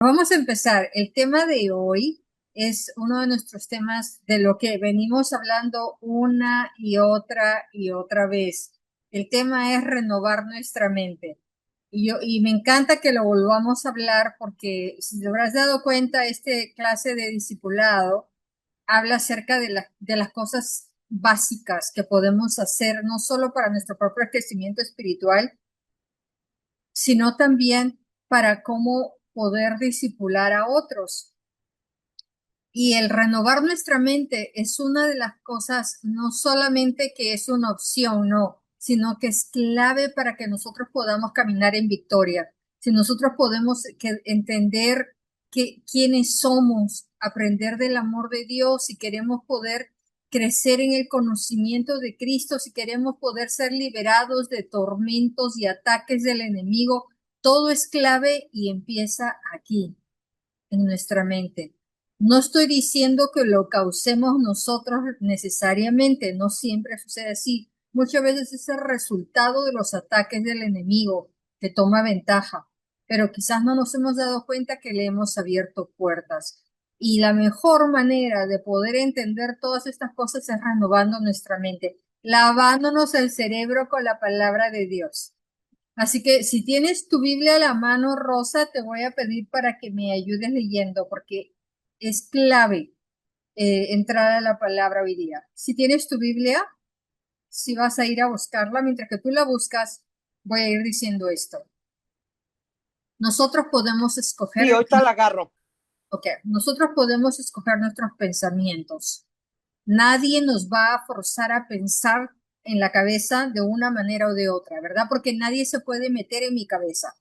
Vamos a empezar. El tema de hoy es uno de nuestros temas de lo que venimos hablando una y otra vez. El tema es renovar nuestra mente. Y me encanta que lo volvamos a hablar porque si te habrás dado cuenta, este clase de discipulado habla acerca de las cosas básicas que podemos hacer, no solo para nuestro propio crecimiento espiritual, sino también para cómo poder discipular a otros. Y el renovar nuestra mente es una de las cosas, no solamente que es una opción, no, sino que es clave para que nosotros podamos caminar en victoria. Si nosotros podemos entender quiénes somos, aprender del amor de Dios, si queremos poder crecer en el conocimiento de Cristo, si queremos poder ser liberados de tormentos y ataques del enemigo, todo es clave y empieza aquí en nuestra mente. No estoy diciendo que lo causemos nosotros necesariamente, no siempre sucede así. Muchas veces es el resultado de los ataques del enemigo que toma ventaja, pero quizás no nos hemos dado cuenta que le hemos abierto puertas. Y la mejor manera de poder entender todas estas cosas es renovando nuestra mente, lavándonos el cerebro con la palabra de Dios. Así que si tienes tu Biblia a la mano, Rosa, te voy a pedir para que me ayudes leyendo, porque es clave entrar a la palabra hoy día. Si tienes tu Biblia, si vas a ir a buscarla, mientras que tú la buscas, voy a ir diciendo esto. Nosotros podemos Sí, escoger, ahorita la agarro. nosotros podemos escoger nuestros pensamientos. Nadie nos va a forzar a pensar en la cabeza de una manera o de otra, ¿verdad? Porque nadie se puede meter en mi cabeza.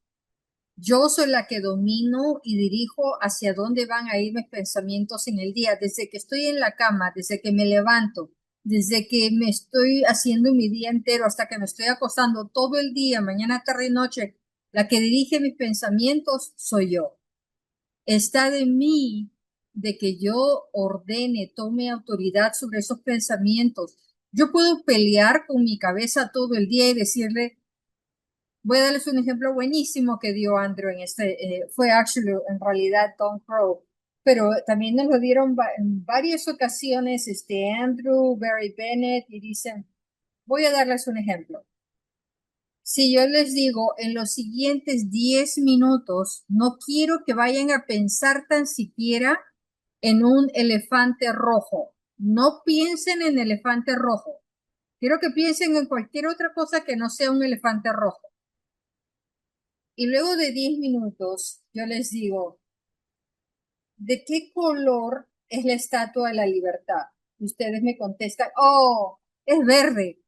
Yo soy la que domino y dirijo hacia dónde van a ir mis pensamientos en el día, desde que estoy en la cama, desde que me levanto, desde que me estoy haciendo mi día entero hasta que me estoy acostando todo el día, mañana, tarde y noche. La que dirige mis pensamientos soy yo. Está de mí de que yo ordene, tome autoridad sobre esos pensamientos. Yo puedo pelear con mi cabeza todo el día y decirle, voy a darles un ejemplo buenísimo que dio Andrew en fue actually en realidad Tom Crow, pero también nos lo dieron en varias ocasiones Andrew, Barry Bennett y dicen, voy a darles un ejemplo. Si yo les digo en los siguientes 10 minutos, no quiero que vayan a pensar tan siquiera en un elefante rojo. No piensen en elefante rojo. Quiero que piensen en cualquier otra cosa que no sea un elefante rojo. Y luego de 10 minutos, yo les digo, ¿de qué color es la Estatua de la Libertad? Y ustedes me contestan, oh, es verde.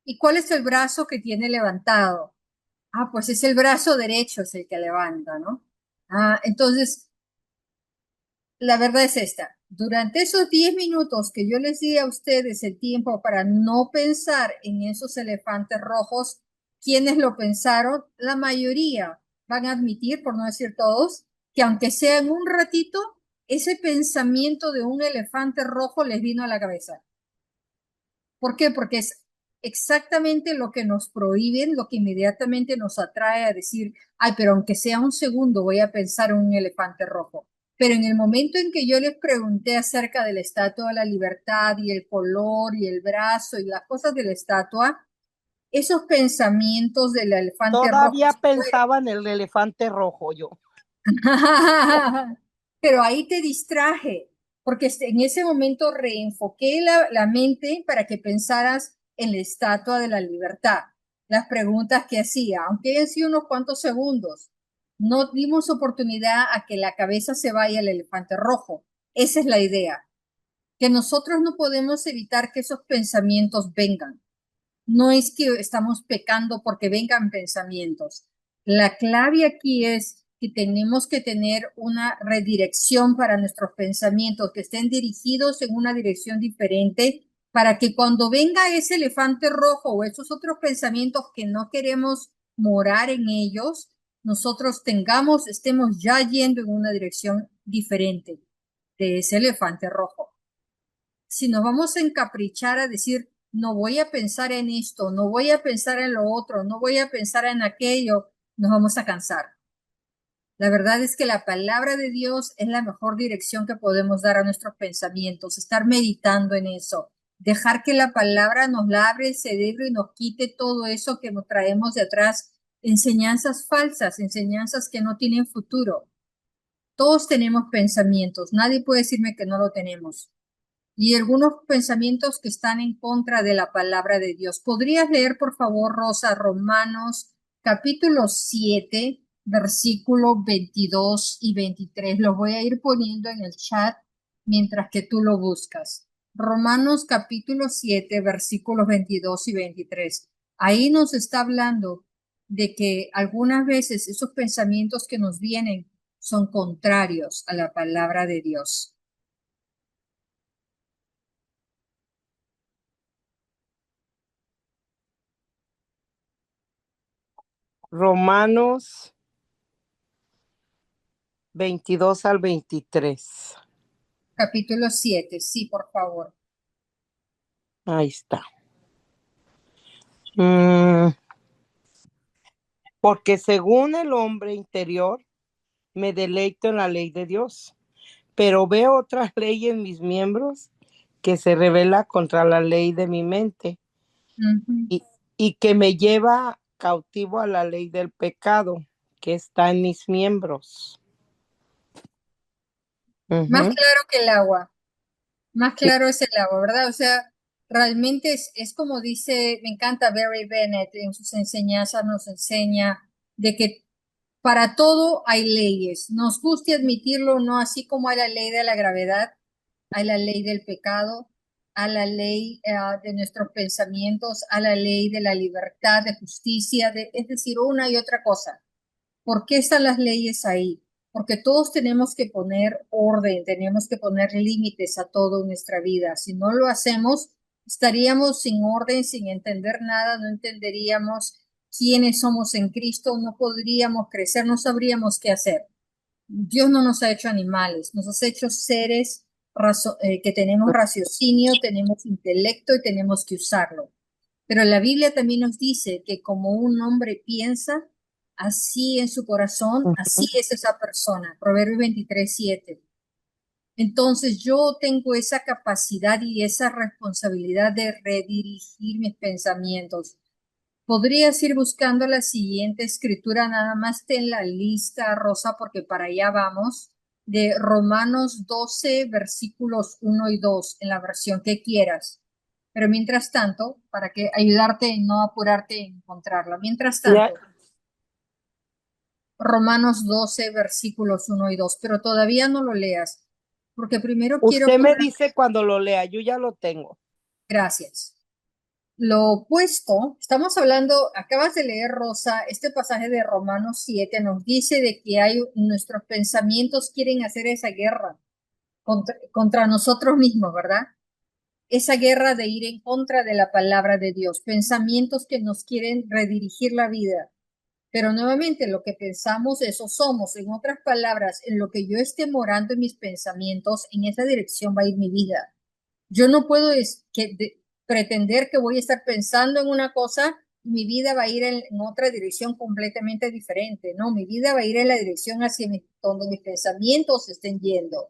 ¿Y cuál es el brazo que tiene levantado? Ah, pues es el brazo derecho, es el que levanta, ¿no? Ah, entonces, la verdad es esta. Durante esos 10 minutos que yo les di a ustedes el tiempo para no pensar en esos elefantes rojos, quienes lo pensaron, la mayoría van a admitir, por no decir todos, que aunque sea en un ratito, ese pensamiento de un elefante rojo les vino a la cabeza. ¿Por qué? Porque es exactamente lo que nos prohíben, lo que inmediatamente nos atrae a decir, ay, pero aunque sea un segundo, voy a pensar en un elefante rojo. Pero en el momento en que yo les pregunté acerca de la Estatua de la Libertad y el color y el brazo y las cosas de la estatua, esos pensamientos del elefante rojo Todavía se fueron. pensaba en el elefante rojo yo. Pero ahí te distraje, porque en ese momento reenfoqué la mente para que pensaras en la Estatua de la Libertad, las preguntas que hacía, aunque hayan sido unos cuantos segundos. No dimos oportunidad a que la cabeza se vaya al elefante rojo. Esa es la idea, que nosotros no podemos evitar que esos pensamientos vengan. No es que estamos pecando porque vengan pensamientos. La clave aquí es que tenemos que tener una redirección para nuestros pensamientos, que estén dirigidos en una dirección diferente, para que cuando venga ese elefante rojo o esos otros pensamientos que no queremos morar en ellos, nosotros estemos ya yendo en una dirección diferente de ese elefante rojo. Si nos vamos a encaprichar a decir, no voy a pensar en esto, no voy a pensar en lo otro, no voy a pensar en aquello, nos vamos a cansar. La verdad es que la palabra de Dios es la mejor dirección que podemos dar a nuestros pensamientos, estar meditando en eso, dejar que la palabra nos labre el cerebro y nos quite todo eso que nos traemos de atrás, enseñanzas falsas, enseñanzas que no tienen futuro. Todos tenemos pensamientos, nadie puede decirme que no lo tenemos. Y algunos pensamientos que están en contra de la palabra de Dios. ¿Podrías leer, por favor, Rosa, Romanos capítulo 7, versículos 22 y 23? Los voy a ir poniendo en el chat mientras que tú lo buscas. Romanos capítulo 7, versículos 22 y 23. Ahí nos está hablando de que algunas veces esos pensamientos que nos vienen son contrarios a la palabra de Dios. Romanos 22 al 23. Capítulo 7, sí, por favor. Ahí está. Mm, Porque según el hombre interior, me deleito en la ley de Dios, pero veo otra ley en mis miembros que se revela contra la ley de mi mente Ujú. y, y que me lleva cautivo a la ley del pecado que está en mis miembros. Más Ujú. claro que el agua, más Sí. claro es el agua, ¿verdad? O sea, realmente es como dice, me encanta Barry Bennett en sus enseñanzas, nos enseña de que para todo hay leyes, nos guste admitirlo o no, así como hay la ley de la gravedad, hay la ley del pecado, a la ley de nuestros pensamientos, a la ley de la libertad, de justicia, es decir, una y otra cosa. ¿Por qué están las leyes ahí? Porque todos tenemos que poner orden, tenemos que poner límites a todo en nuestra vida. Si no lo hacemos, estaríamos sin orden, sin entender nada, no entenderíamos quiénes somos en Cristo, no podríamos crecer, no sabríamos qué hacer. Dios no nos ha hecho animales, nos ha hecho seres que tenemos raciocinio, tenemos intelecto y tenemos que usarlo. Pero la Biblia también nos dice que como un hombre piensa, así en su corazón, así Ujú. es esa persona. Proverbios 23:7. Entonces yo tengo esa capacidad y esa responsabilidad de redirigir mis pensamientos. Podrías ir buscando la siguiente escritura, nada más ten la lista, Rosa, porque para allá vamos, de Romanos 12, versículos 1 y 2, en la versión que quieras. Pero mientras tanto, para que ayudarte y no apurarte en encontrarla, mientras Ya, tanto, Romanos 12, versículos 1 y 2, pero todavía no lo leas, porque primero quiero usted me poner, dice cuando lo lea, yo ya lo tengo. gracias. Lo opuesto, estamos hablando, acabas de leer, Rosa, este pasaje de Romanos 7 nos dice de que nuestros pensamientos quieren hacer esa guerra contra nosotros mismos, ¿verdad? Esa guerra de ir en contra de la palabra de Dios, pensamientos que nos quieren redirigir la vida. Pero nuevamente, lo que pensamos, eso somos. En otras palabras, en lo que yo esté morando en mis pensamientos, en esa dirección va a ir mi vida. Yo no puedo pretender que voy a estar pensando en una cosa y mi vida va a ir en otra dirección completamente diferente. No, mi vida va a ir en la dirección hacia donde mis pensamientos estén yendo.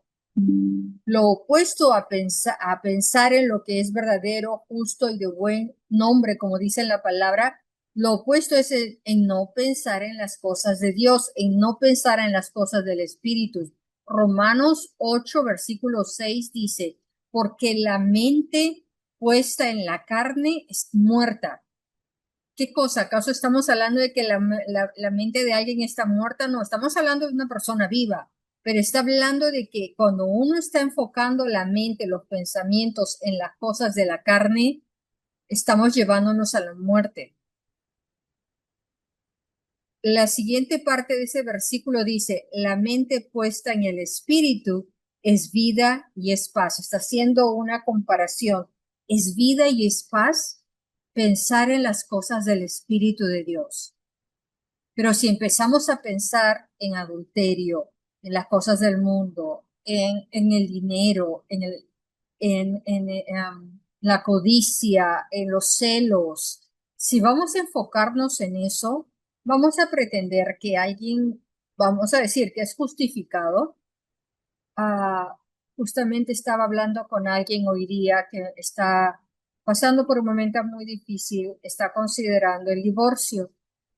Lo opuesto a pensar en lo que es verdadero, justo y de buen nombre, como dice la palabra, lo opuesto es en no pensar en las cosas de Dios, en no pensar en las cosas del Espíritu. Romanos 8, versículo 6 dice, porque la mente puesta en la carne es muerta. ¿Qué cosa? ¿Acaso estamos hablando de que la mente de alguien está muerta? No, estamos hablando de una persona viva, pero está hablando de que cuando uno está enfocando la mente, los pensamientos en las cosas de la carne, estamos llevándonos a la muerte. La siguiente parte de ese versículo dice, la mente puesta en el espíritu es vida y es paz. Está haciendo una comparación. Es vida y es paz pensar en las cosas del Espíritu de Dios. Pero si empezamos a pensar en adulterio, en las cosas del mundo, en el dinero, la codicia, en los celos, si vamos a enfocarnos en eso, vamos a pretender que alguien vamos a decir que es justificado. Ah, justamente estaba hablando con alguien hoy día que está pasando por un momento muy difícil, está considerando el divorcio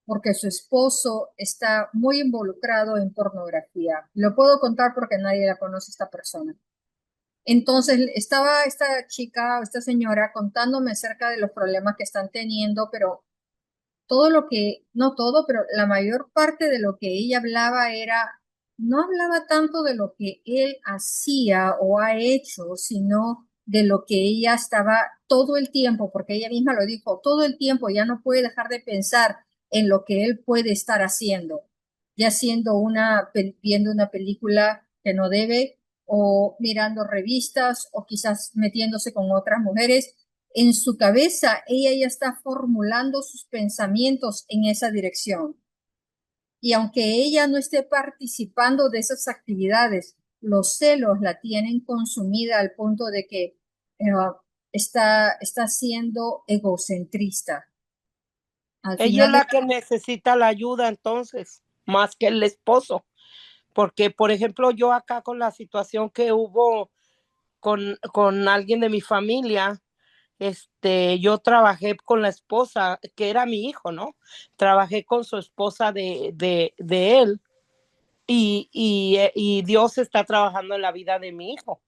porque su esposo está muy involucrado en pornografía. Lo puedo contar porque nadie la conoce esta persona. Entonces estaba esta chica, esta señora contándome acerca de los problemas que están teniendo, pero todo lo que, no todo, pero la mayor parte de lo que ella hablaba era, no hablaba tanto de lo que él hacía o ha hecho, sino de lo que ella estaba todo el tiempo, porque ella misma lo dijo, todo el tiempo ya no puede dejar de pensar en lo que él puede estar haciendo, ya siendo viendo una película que no debe, o mirando revistas, o quizás metiéndose con otras mujeres en su cabeza, ella ya está formulando sus pensamientos en esa dirección. Y aunque ella no esté participando de esas actividades, los celos la tienen consumida al punto de que está siendo egocentrista. Al Ella es final de la que necesita la ayuda entonces, más que el esposo. Porque, por ejemplo, yo acá con la situación que hubo con alguien de mi familia, yo trabajé con la esposa, que era mi hijo, ¿no? Trabajé con su esposa de él y Dios está trabajando en la vida de mi hijo.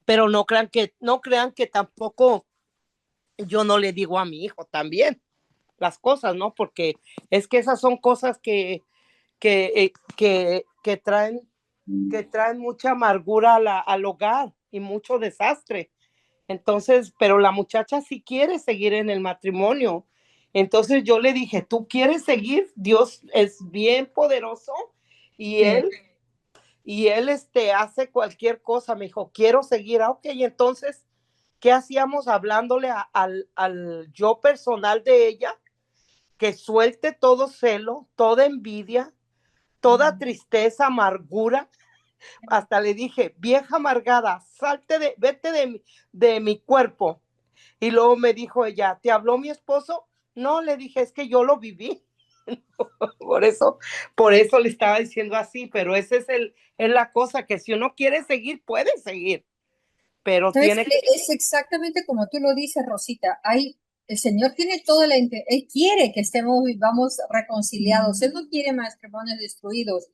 Pero no crean que tampoco yo no le digo a mi hijo también las cosas, ¿no? Porque es que esas son cosas que traen mucha amargura al hogar y mucho desastre. Entonces, pero la muchacha sí quiere seguir en el matrimonio. Entonces yo le dije, ¿tú quieres seguir? Dios es bien poderoso y sí, él hace cualquier cosa. Me dijo, quiero seguir. Ah, ok, entonces, ¿qué hacíamos hablándole al yo personal de ella? Que suelte todo celo, toda envidia, toda tristeza, amargura. Hasta le dije, vieja amargada, vete de mi cuerpo. Y luego me dijo ella, ¿te habló mi esposo? No, le dije, es que yo lo viví. por eso, por eso le estaba diciendo así, pero ese es la cosa, que si uno quiere seguir, puede seguir, pero ¿sabes tiene qué? que... Es exactamente como tú lo dices, Rosita. El Señor tiene Él quiere que estemos, vivamos reconciliados. Él no quiere matrimonios destruidos.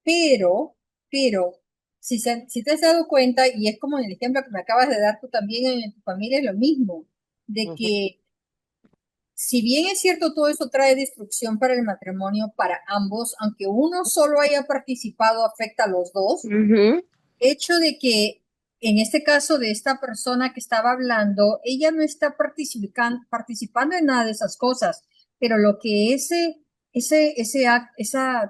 Pero, pero, si te has dado cuenta, y es como en el ejemplo que me acabas de dar tú también en tu familia, es lo mismo, de Uh que si bien es cierto, todo eso trae destrucción para el matrimonio, para ambos, aunque uno solo haya participado, afecta a los dos -huh. hecho de que en este caso de esta persona que estaba hablando, ella no está participando en nada de esas cosas, pero lo que esa,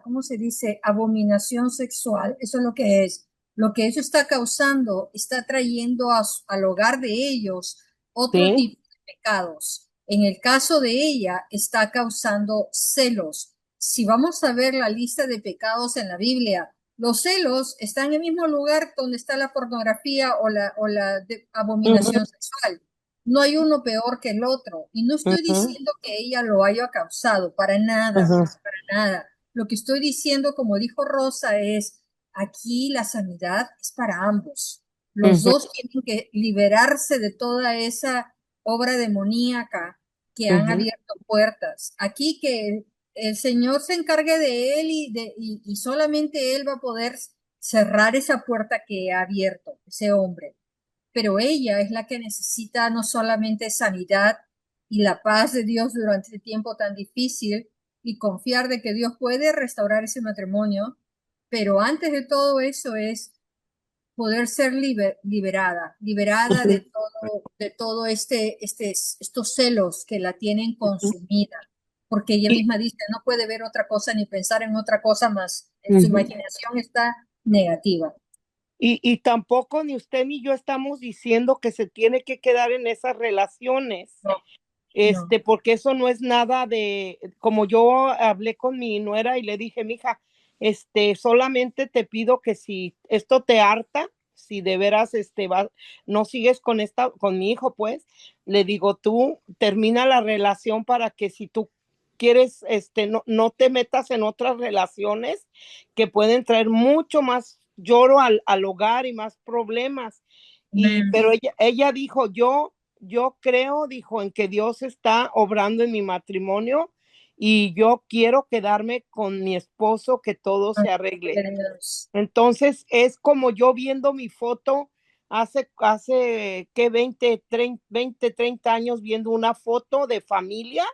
¿cómo se dice? Abominación sexual, eso es lo que es. Lo que eso está causando, está trayendo al hogar de ellos otro Sí. tipo de pecados. En el caso de ella, está causando celos. Si vamos a ver la lista de pecados en la Biblia, los celos están en el mismo lugar donde está la pornografía o la Uh -huh. abominación sexual. No hay uno peor que el otro. Y no Uh estoy -huh. diciendo que ella lo haya causado, Uh -huh. para nada. Lo que estoy diciendo, como dijo Rosa, es aquí la sanidad es para ambos. Uh Los -huh. dos tienen que liberarse de toda esa obra demoníaca que Uh han -huh. abierto puertas. Aquí que el Señor se encargue de él y solamente él va a poder cerrar esa puerta que ha abierto ese hombre. Pero ella es la que necesita no solamente sanidad y la paz de Dios durante este tiempo tan difícil y confiar de que Dios puede restaurar ese matrimonio, pero antes de todo eso es poder ser liberada de todo estos celos que la tienen consumida, porque ella Y, misma dice, no puede ver otra cosa ni pensar en otra cosa más, uh su -huh. imaginación está negativa. Y tampoco ni usted ni yo estamos diciendo que se tiene que quedar en esas relaciones, No, no. porque eso no es nada de, como yo hablé con mi nuera y le dije, mija, solamente te pido que si esto te harta, si de veras no sigues con mi hijo, pues, le digo, tú termina la relación para que si tú quieres, no te metas en otras relaciones que pueden traer mucho más lloro al hogar y más problemas. Pero ella dijo, yo creo, dijo, en que Dios está obrando en mi matrimonio y yo quiero quedarme con mi esposo, que todo se arregle. Entonces es como yo viendo mi foto hace que 30 años viendo una foto de familia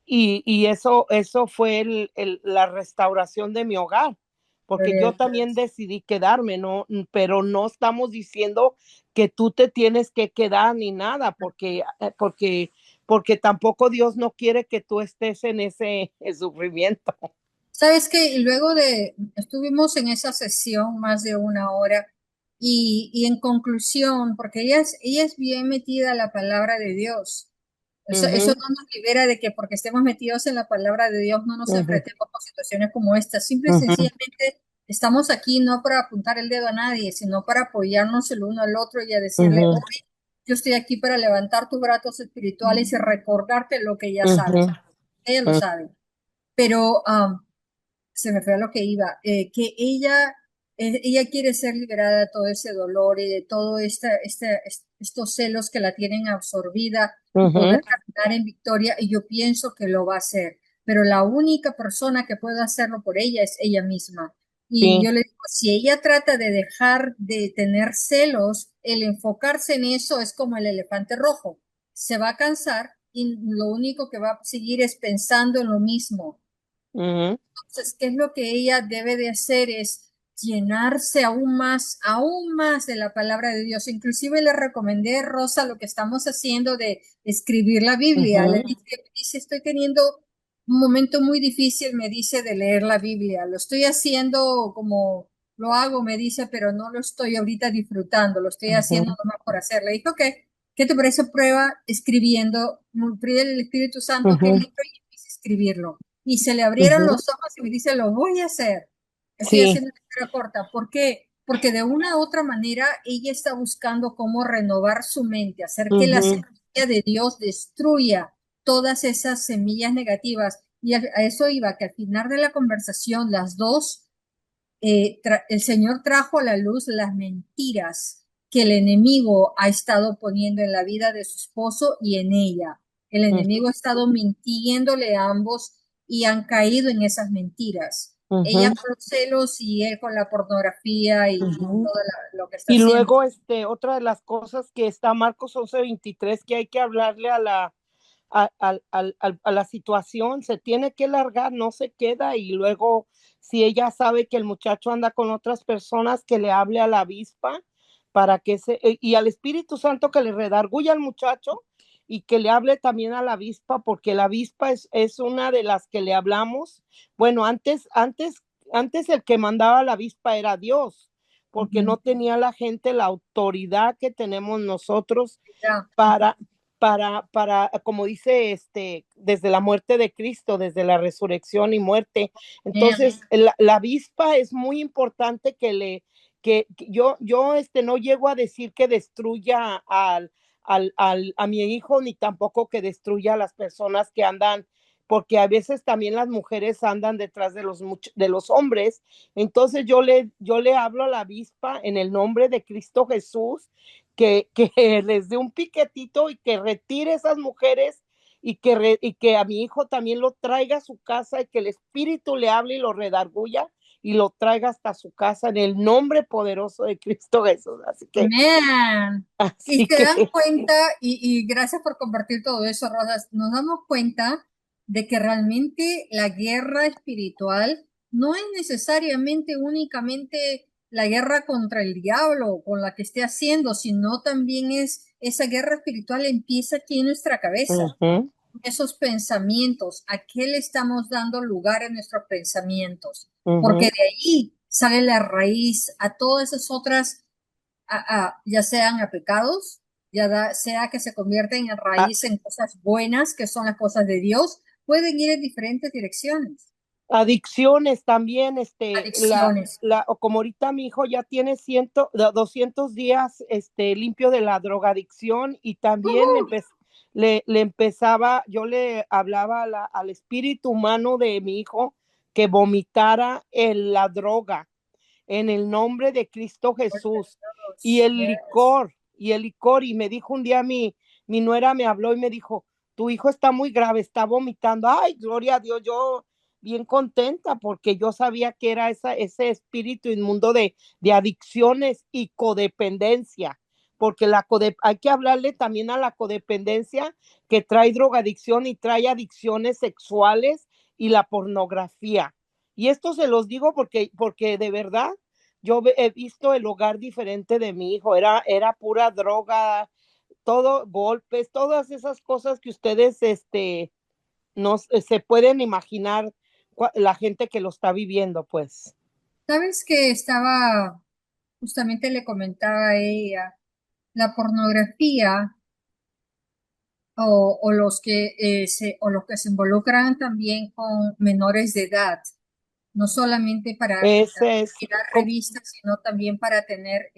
y eso fue la restauración de mi hogar, porque yo también decidí quedarme, ¿no? Pero no estamos diciendo que tú te tienes que quedar ni nada, porque tampoco Dios no quiere que tú estés en ese sufrimiento. ¿Sabes qué? Y luego estuvimos en esa sesión más de una hora y en conclusión, porque ella es bien metida a la palabra de Dios. Eso no nos libera de que porque estemos metidos en la palabra de Dios no nos enfrentemos con situaciones como esta. Simple y sencillamente estamos aquí no para apuntar el dedo a nadie, sino para apoyarnos el uno al otro y a decirle, "Oye, yo estoy aquí para levantar tus brazos espirituales y recordarte lo que ella sabe. Ella lo sabe. Pero se me fue a lo que iba, que ella quiere ser liberada de todo ese dolor y de todo estos celos que la tienen absorbida y poder caminar en victoria, y yo pienso que lo va a hacer, pero la única persona que puede hacerlo por ella es ella misma. Y yo le digo, si ella trata de dejar de tener celos, el enfocarse en eso es como el elefante rojo, se va a cansar y lo único que va a seguir es pensando en lo mismo. Entonces, ¿qué es lo que ella debe de hacer? Es llenarse aún más de la palabra de Dios. Inclusive le recomendé, Rosa, lo que estamos haciendo de escribir la Biblia. Le dice, estoy teniendo un momento muy difícil, me dice, de leer la Biblia. Lo estoy haciendo como lo hago, me dice, pero no lo estoy ahorita disfrutando, lo estoy haciendo nomás por hacer. Le dijo que, ¿qué te parece? Prueba escribiendo, pide el Espíritu Santo que libro y empiece a escribirlo. Y se le abrieron los ojos y me dice, lo voy a hacer. Estoy Sí. haciendo una historia corta. ¿Por qué? Porque de una u otra manera ella está buscando cómo renovar su mente, hacer que la semilla de Dios destruya todas esas semillas negativas. Y a eso iba, que al final de la conversación, las dos, el Señor trajo a la luz las mentiras que el enemigo ha estado poniendo en la vida de su esposo y en ella. El enemigo ha estado mintiéndole a ambos y han caído en esas mentiras. Ella con los celos y él con la pornografía y todo lo que está Y haciendo. luego, otra de las cosas que está Marcos 11:23, que hay que hablarle a la situación, se tiene que largar, no se queda. Y luego, si ella sabe que el muchacho anda con otras personas, que le hable a la avispa y al Espíritu Santo, que le redarguya al muchacho y que le hable también a la avispa, porque la avispa es una de las que le hablamos. Bueno, antes el que mandaba a la avispa era Dios, porque no tenía la gente la autoridad que tenemos nosotros para, como dice, desde la muerte de Cristo, desde la resurrección y muerte. Entonces, la avispa es muy importante que yo no llego a decir que destruya a mi hijo, ni tampoco que destruya a las personas que andan, porque a veces también las mujeres andan detrás de los hombres. Entonces yo le hablo a la avispa en el nombre de Cristo Jesús, que les dé un piquetito y que retire esas mujeres y que a mi hijo también lo traiga a su casa y que el Espíritu le hable y lo redarguya y lo traiga hasta su casa en el nombre poderoso de Cristo Jesús. Amén. Y se dan Que cuenta, y gracias por compartir todo eso, Rosas, nos damos cuenta de que realmente la guerra espiritual no es necesariamente únicamente la guerra contra el diablo con la que esté haciendo, sino también esa guerra espiritual empieza aquí en nuestra cabeza. Esos pensamientos, ¿a qué le estamos dando lugar en nuestros pensamientos? Porque de ahí sale la raíz a todas esas otras ya sean a pecados, sea que se convierten en raíz en cosas buenas, que son las cosas de Dios, pueden ir en diferentes direcciones. adicciones también, Adicciones. o como ahorita mi hijo ya tiene 200 días limpio de la drogadicción y también le empezaba, yo le hablaba al espíritu humano de mi hijo que vomitara la droga en el nombre de Cristo Jesús. Y el Yes. licor, y me dijo un día mi nuera me habló y me dijo, tu hijo está muy grave, está vomitando. Ay, gloria a Dios, yo bien contenta porque yo sabía que era ese espíritu inmundo de adicciones y codependencia, porque hay que hablarle también a la codependencia que trae drogadicción y trae adicciones sexuales y la pornografía. Y esto se los digo porque de verdad yo he visto el hogar diferente de mi hijo, era pura droga, todo, golpes, todas esas cosas que ustedes no se pueden imaginar la gente que lo está viviendo, pues. ¿Sabes que estaba, justamente le comentaba a ella, la pornografía o los que o los que se involucran también con menores de edad, no solamente para Ese es, mirar revistas, sino también para tener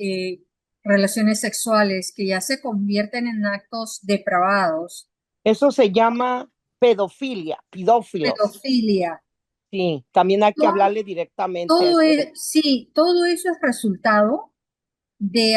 relaciones sexuales que ya se convierten en actos depravados, eso se llama pedofilia, pedófilos. pedofilia. Sí, también hay que Todo, hablarle directamente a todo eso. sí, todo eso es resultado de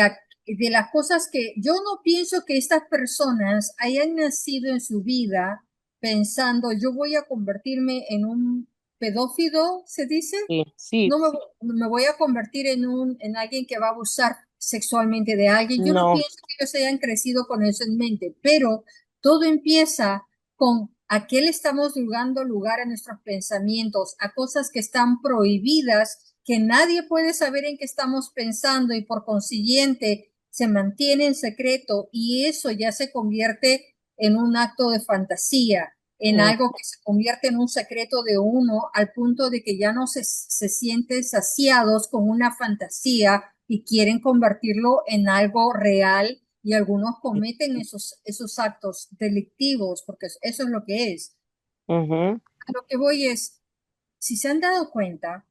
las cosas que yo no pienso que estas personas hayan nacido en su vida pensando, yo voy a convertirme en un pedófilo, ¿se dice? Sí, sí, No me voy a convertir en alguien que va a abusar sexualmente de alguien. Yo no no. pienso que ellos hayan crecido con eso en mente, pero todo empieza con a qué le estamos dando lugar a nuestros pensamientos, a cosas que están prohibidas, que nadie puede saber en qué estamos pensando y por consiguiente se mantiene en secreto y eso ya se convierte en un acto de fantasía, en Mm, algo que se convierte en un secreto de uno al punto de que ya no se sienten saciados con una fantasía y quieren convertirlo en algo real y algunos cometen esos actos delictivos porque eso es lo que es. ujú. A lo que voy es, si se han dado cuenta,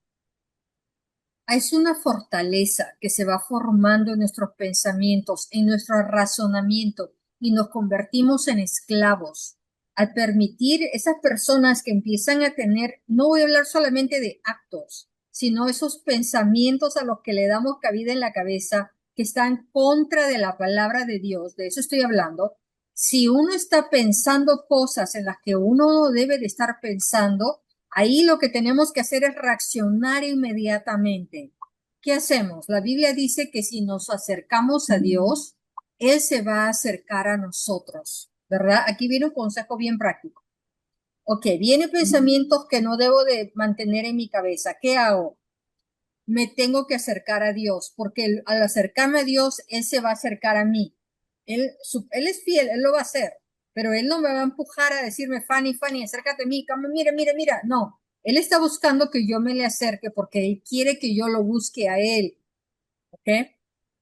es una fortaleza que se va formando en nuestros pensamientos, en nuestro razonamiento y nos convertimos en esclavos. Al permitir esas personas que empiezan a tener, no voy a hablar solamente de actos, sino esos pensamientos a los que le damos cabida en la cabeza que están contra de la palabra de Dios, de eso estoy hablando. Si uno está pensando cosas en las que uno no debe de estar pensando, ahí lo que tenemos que hacer es reaccionar inmediatamente. ¿Qué hacemos? La Biblia dice que si nos acercamos a Dios, Él se va a acercar a nosotros, ¿verdad? Aquí viene un consejo bien práctico. Ok, vienen pensamientos que no debo de mantener en mi cabeza. ¿Qué hago? Me tengo que acercar a Dios, porque al acercarme a Dios, Él se va a acercar a mí. Él es fiel, Él lo va a hacer, pero Él no me va a empujar a decirme, Fanny, Fanny, acércate a mí, mira, mira, mira. No, Él está buscando que yo me le acerque porque Él quiere que yo lo busque a Él, ¿ok?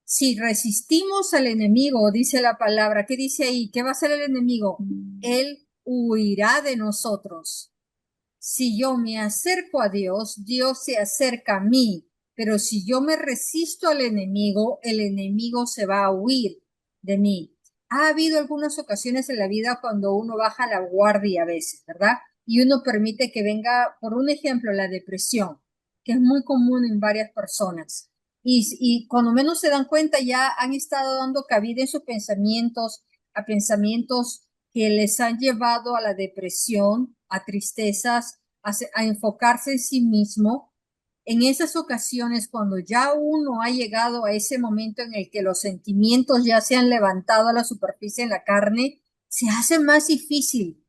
Si resistimos al enemigo, dice la palabra, ¿qué dice ahí? ¿Qué va a hacer el enemigo? Él huirá de nosotros. Si yo me acerco a Dios, Dios se acerca a mí, pero si yo me resisto al enemigo, el enemigo se va a huir de mí. Ha habido algunas ocasiones en la vida cuando uno baja la guardia a veces, ¿verdad? Y uno permite que venga, por un ejemplo, la depresión, que es muy común en varias personas. Y cuando menos se dan cuenta, ya han estado dando cabida en sus pensamientos a pensamientos que les han llevado a la depresión, a tristezas, a enfocarse en sí mismo. En esas ocasiones, cuando ya uno ha llegado a ese momento en el que los sentimientos ya se han levantado a la superficie en la carne, se hace más difícil,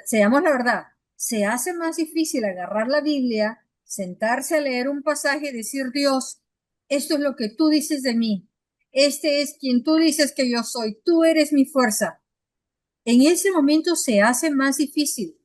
seamos la verdad, se hace más difícil agarrar la Biblia, sentarse a leer un pasaje y decir, Dios, esto es lo que tú dices de mí, este es quien tú dices que yo soy, tú eres mi fuerza. En ese momento se hace más difícil.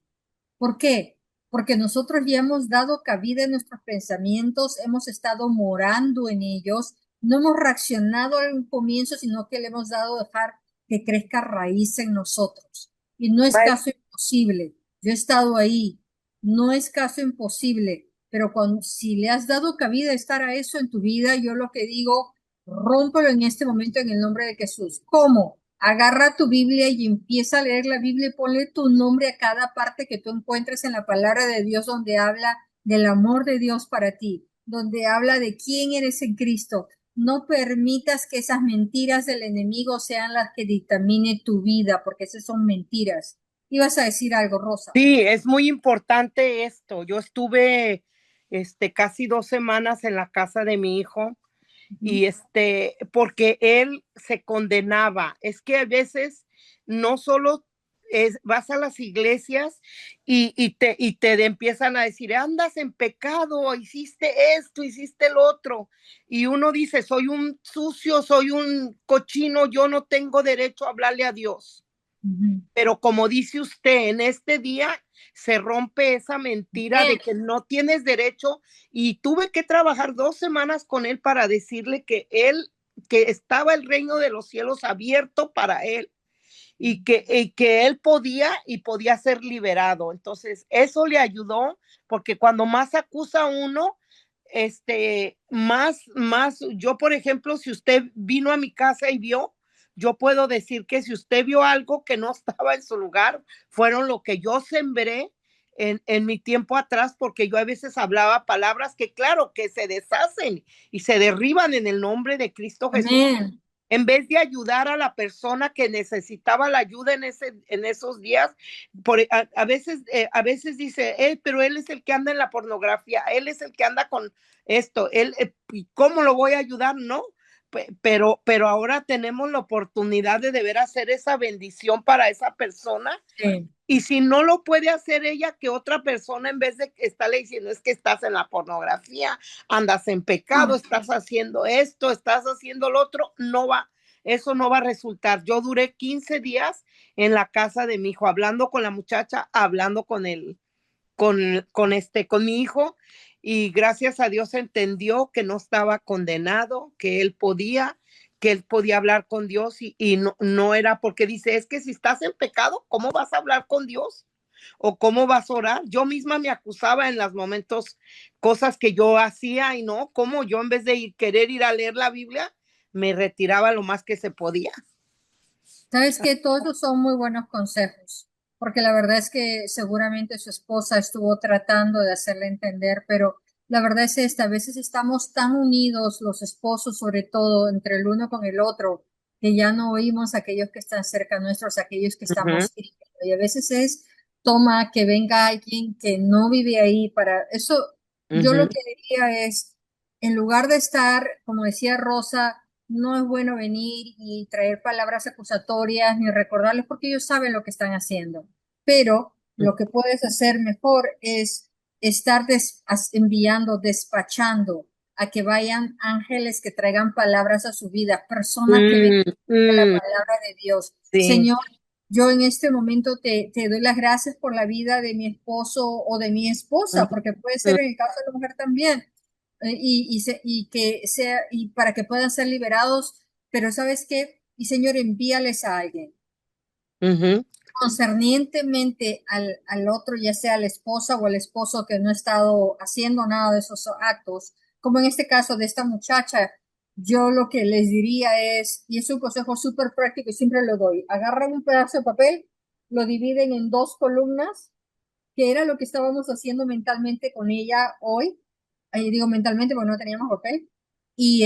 ¿Por qué? Porque nosotros ya hemos dado cabida en nuestros pensamientos, hemos estado morando en ellos, no hemos reaccionado al comienzo, sino que le hemos dado dejar que crezca raíz en nosotros. Y no es caso imposible. Yo he estado ahí. No es caso imposible. Pero si le has dado cabida a estar a eso en tu vida, yo lo que digo, rómpelo en este momento en el nombre de Jesús. ¿Cómo? Agarra tu Biblia y empieza a leer la Biblia y ponle tu nombre a cada parte que tú encuentres en la palabra de Dios donde habla del amor de Dios para ti, donde habla de quién eres en Cristo. No permitas que esas mentiras del enemigo sean las que dictamine tu vida, porque esas son mentiras. Ibas a decir algo, Rosa. Sí, es muy importante esto. Yo estuve casi 2 semanas en la casa de mi hijo Ujú, y porque él se condenaba. Es que a veces no solo vas a las iglesias y te empiezan a decir, andas en pecado, hiciste esto, hiciste el otro. Y uno dice, soy un sucio, soy un cochino, yo no tengo derecho a hablarle a Dios. ujú. Pero como dice usted, en este día se rompe esa mentira de Bien. que no tienes derecho y tuve que trabajar 2 semanas con él para decirle que estaba el reino de los cielos abierto para él y que él podía ser liberado. Entonces, eso le ayudó porque cuando más acusa a uno, yo, por ejemplo, si usted vino a mi casa y vio, yo puedo decir que si usted vio algo que no estaba en su lugar, fueron lo que yo sembré en mi tiempo atrás, porque yo a veces hablaba palabras que, claro, que se deshacen y se derriban en el nombre de Cristo Jesús, Amén. en vez de ayudar a la persona que necesitaba la ayuda en esos días. A veces dice, pero él es el que anda en la pornografía, él es el que anda con esto, ¿cómo lo voy a ayudar? No, pero ahora tenemos la oportunidad de deber hacer esa bendición para esa persona. Sí. Y si no lo puede hacer ella, que otra persona, en vez de estarle diciendo, es que estás en la pornografía, andas en pecado, No. estás haciendo esto, estás haciendo lo otro, eso no va a resultar. Yo duré 15 días en la casa de mi hijo, hablando con la muchacha, hablando con él, con mi hijo, y gracias a Dios entendió que no estaba condenado, que él podía hablar con Dios y no era porque dice, es que si estás en pecado, ¿cómo vas a hablar con Dios? ¿O cómo vas a orar? Yo misma me acusaba en los momentos, cosas que yo hacía y no, como yo en vez de querer ir a leer la Biblia, me retiraba lo más que se podía. Sabes que todos esos son muy buenos consejos, porque la verdad es que seguramente su esposa estuvo tratando de hacerle entender, pero la verdad es esta, a veces estamos tan unidos, los esposos sobre todo, entre el uno con el otro, que ya no oímos a aquellos que están cerca nuestros, a aquellos que Ujú, estamos hiriendo. Y a veces toma que venga alguien que no vive ahí para eso. Yo lo ujú, que diría es, en lugar de estar, como decía Rosa, no es bueno venir y traer palabras acusatorias ni recordarles porque ellos saben lo que están haciendo. Pero lo que puedes hacer mejor es estar enviando, despachando a que vayan ángeles que traigan palabras a su vida, personas que vengan mm, a la mm, palabra de Dios. sí. Señor, yo en este momento te doy las gracias por la vida de mi esposo o de mi esposa, Ujú, porque puede ser en el caso de la mujer también y que sea, y para que puedan ser liberados, pero ¿sabes qué? Y Señor, envíales a alguien ujú, concernientemente al otro, ya sea la esposa o el esposo que no ha estado haciendo nada de esos actos, como en este caso de esta muchacha, yo lo que les diría es, y es un consejo súper práctico y siempre lo doy, agarran un pedazo de papel, lo dividen en dos columnas, que era lo que estábamos haciendo mentalmente con ella hoy. Ahí digo mentalmente porque no teníamos papel. Y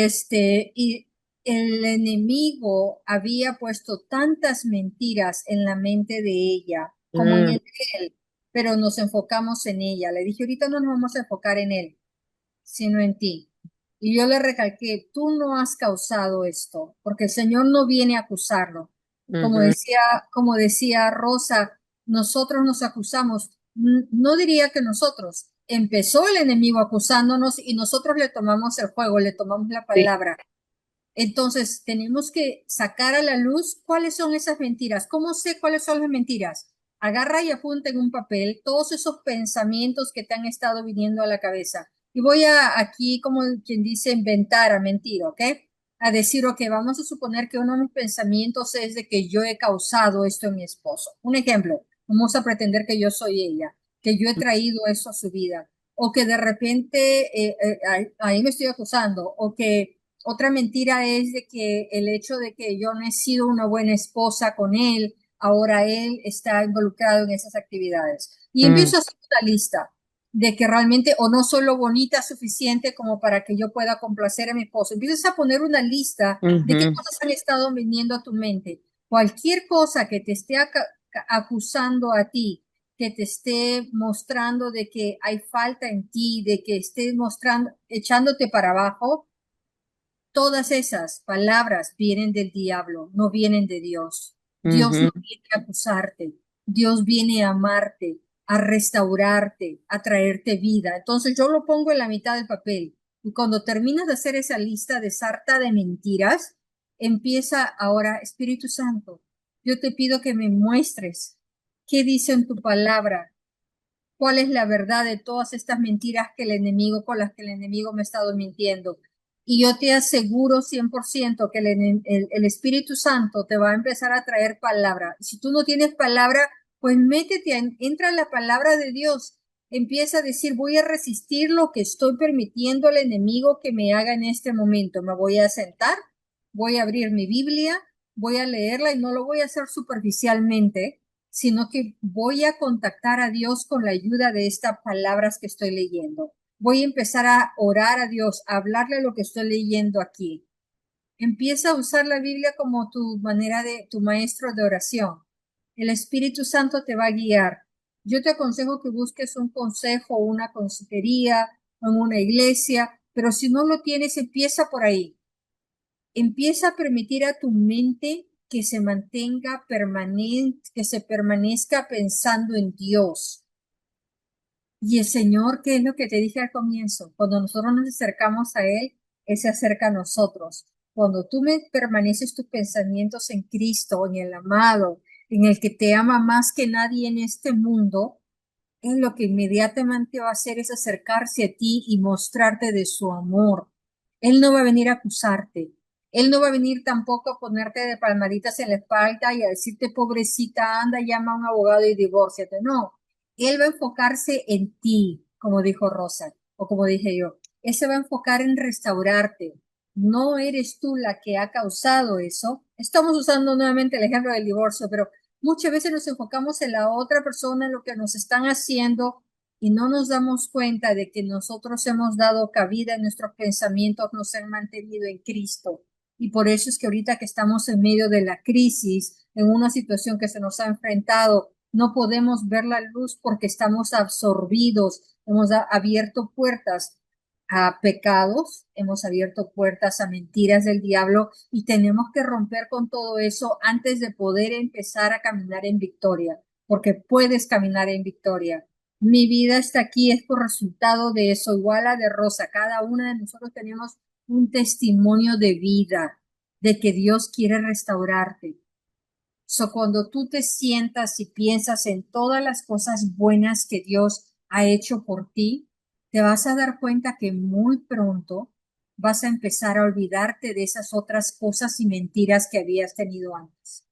el enemigo había puesto tantas mentiras en la mente de ella como en mm, el de él, pero nos enfocamos en ella. Le dije, ahorita no nos vamos a enfocar en él, sino en ti. Y yo le recalqué, tú no has causado esto, porque el Señor no viene a acusarlo. Como ujú, decía, como decía Rosa, nosotros nos acusamos. No diría que nosotros. Empezó el enemigo acusándonos y nosotros le tomamos el juego, le tomamos la sí. palabra. Entonces, tenemos que sacar a la luz cuáles son esas mentiras. ¿Cómo sé cuáles son las mentiras? Agarra y apunta en un papel todos esos pensamientos que te han estado viniendo a la cabeza. Y voy a aquí, como quien dice, inventar, a mentir, ¿ok? A decir, ok, vamos a suponer que uno de mis pensamientos es de que yo he causado esto en mi esposo. Un ejemplo, vamos a pretender que yo soy ella, que yo he traído eso a su vida, o que de repente ahí me estoy acusando, Otra mentira es de que el hecho de que yo no he sido una buena esposa con él, ahora él está involucrado en esas actividades. Y empiezo a hacer una lista de que realmente o no soy lo bonita suficiente como para que yo pueda complacer a mi esposo. Empiezas a poner una lista de qué cosas han estado viniendo a tu mente. Cualquier cosa que te esté acusando a ti, que te esté mostrando de que hay falta en ti, de que esté mostrando, echándote para abajo, todas esas palabras vienen del diablo, no vienen de Dios. Dios no viene a acusarte, Dios viene a amarte, a restaurarte, a traerte vida. Entonces yo lo pongo en la mitad del papel y cuando terminas de hacer esa lista de sarta de mentiras, empieza ahora, Espíritu Santo, yo te pido que me muestres qué dice en tu palabra, cuál es la verdad de todas estas mentiras que el enemigo, con las que el enemigo me ha estado mintiendo. Y yo te aseguro 100% que el Espíritu Santo te va a empezar a traer palabra. Si tú no tienes palabra, pues métete, entra en la palabra de Dios. Empieza a decir, voy a resistir lo que estoy permitiendo al enemigo que me haga en este momento. Me voy a sentar, voy a abrir mi Biblia, voy a leerla y no lo voy a hacer superficialmente, sino que voy a contactar a Dios con la ayuda de estas palabras que estoy leyendo. Voy a empezar a orar a Dios, a hablarle lo que estoy leyendo aquí. Empieza a usar la Biblia como tu manera de, tu maestro de oración. El Espíritu Santo te va a guiar. Yo te aconsejo que busques un consejo, una consejería en una iglesia, pero si no lo tienes, empieza por ahí. Empieza a permitir a tu mente que se mantenga permanente, que se permanezca pensando en Dios. Y el Señor, ¿qué es lo que te dije al comienzo? Cuando nosotros nos acercamos a Él se acerca a nosotros. Cuando tú me permaneces tus pensamientos en Cristo, en el amado, en el que te ama más que nadie en este mundo, Él lo que inmediatamente va a hacer es acercarse a ti y mostrarte de su amor. Él no va a venir a acusarte. Él no va a venir tampoco a ponerte de palmaditas en la espalda y a decirte, pobrecita, anda, llama a un abogado y divórciate. No, él va a enfocarse en ti, como dijo Rosa, o como dije yo. Él se va a enfocar en restaurarte. No eres tú la que ha causado eso. Estamos usando nuevamente el ejemplo del divorcio, pero muchas veces nos enfocamos en la otra persona, en lo que nos están haciendo, y no nos damos cuenta de que nosotros hemos dado cabida en nuestros pensamientos, nos han mantenido en Cristo. Y por eso es que ahorita que estamos en medio de la crisis, en una situación que se nos ha enfrentado, no podemos ver la luz porque estamos absorbidos, hemos abierto puertas a pecados, hemos abierto puertas a mentiras del diablo y tenemos que romper con todo eso antes de poder empezar a caminar en victoria, porque puedes caminar en victoria. Mi vida está aquí, es por resultado de eso, igual a de Rosa. Cada una de nosotros tenemos un testimonio de vida, de que Dios quiere restaurarte. Cuando tú te sientas y piensas en todas las cosas buenas que Dios ha hecho por ti, te vas a dar cuenta que muy pronto vas a empezar a olvidarte de esas otras cosas y mentiras que habías tenido antes.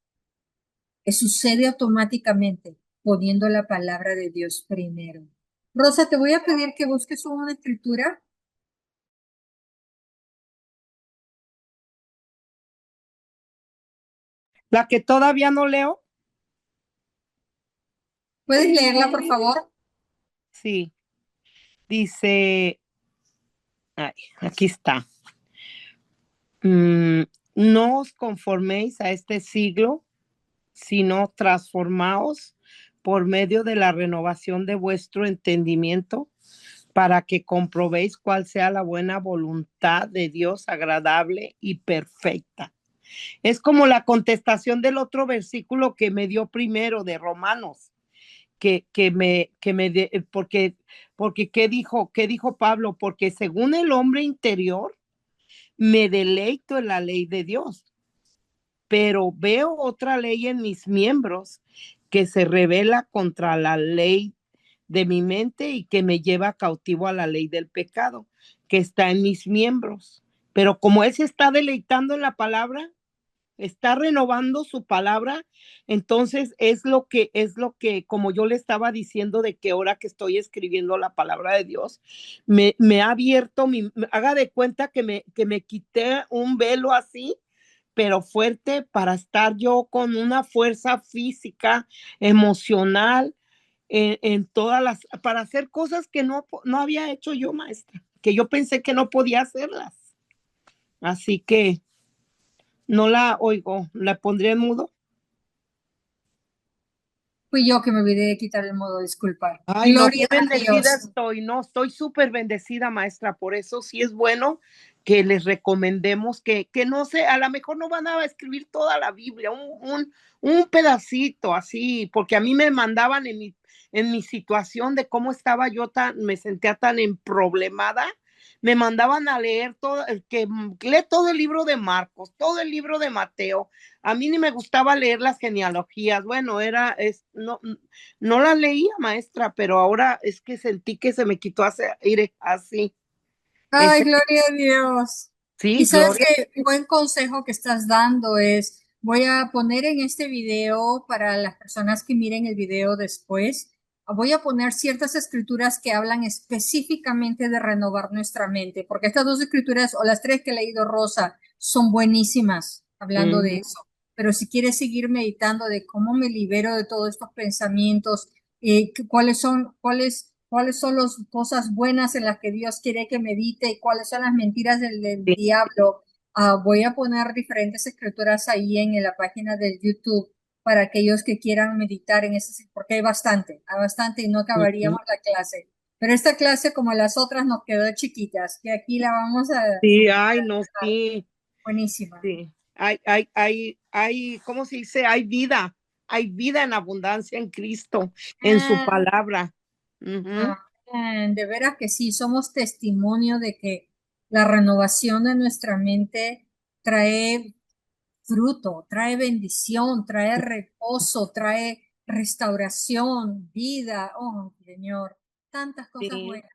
Sucede automáticamente poniendo la palabra de Dios primero. Rosa, te voy a pedir que busques una escritura. La que todavía no leo. ¿Puedes leerla, por favor? Sí, dice, ay, aquí está. No os conforméis a este siglo, sino transformaos por medio de la renovación de vuestro entendimiento, para que comprobéis cuál sea la buena voluntad de Dios, agradable y perfecta. Es como la contestación del otro versículo que me dio primero de Romanos, porque ¿qué dijo Pablo? Porque según el hombre interior, me deleito en la ley de Dios, pero veo otra ley en mis miembros que se revela contra la ley de mi mente y que me lleva cautivo a la ley del pecado que está en mis miembros. Pero como él se está deleitando en la palabra, está renovando su palabra. Entonces es lo que, como yo le estaba diciendo, de que ahora que estoy escribiendo la palabra de Dios, me ha abierto, haga de cuenta que me quité un velo así, pero fuerte, para estar yo con una fuerza física, emocional, en todas para hacer cosas que no había hecho yo, maestra, que yo pensé que no podía hacerlas. Así que no la oigo, la pondré en mudo. Fui yo que me olvidé de quitar el modo disculpar. Ay, no, qué Gloria a bendecida Dios. estoy, no, estoy súper bendecida, maestra, por eso sí es bueno que les recomendemos que no sé, a lo mejor no van a escribir toda la Biblia, un pedacito así, porque a mí me mandaban en mi situación de cómo estaba yo me sentía tan emproblemada, me mandaban a leer todo, que lee todo el libro de Marcos, todo el libro de Mateo. A mí ni me gustaba leer las genealogías, bueno, no la leía, maestra, pero ahora es que sentí que se me quitó así. Ay, Ese, gloria a Dios. Y sí, sabes Gloria. que un buen consejo que estás dando es, voy a poner en este video para las personas que miren el video después, voy a poner ciertas escrituras que hablan específicamente de renovar nuestra mente, porque estas dos escrituras o las tres que he leído, Rosa, son buenísimas hablando de eso. Pero si quieres seguir meditando de cómo me libero de todos estos pensamientos, cuáles son las cosas buenas en las que Dios quiere que medite y cuáles son las mentiras del Sí, diablo. Voy a poner diferentes escrituras ahí en la página del YouTube para aquellos que quieran meditar en ese, porque hay bastante y no acabaríamos la clase. Pero esta clase, como las otras, nos quedó chiquitas, que aquí la vamos a sí, ay, no, sí, buenísima. sí. ¿Cómo se dice? Hay vida en abundancia en Cristo, en su Ah, palabra. Ujú. de veras que sí, somos testimonio de que la renovación de nuestra mente trae fruto, trae bendición, trae reposo, trae restauración, vida. Oh, Señor, tantas cosas Sí. buenas.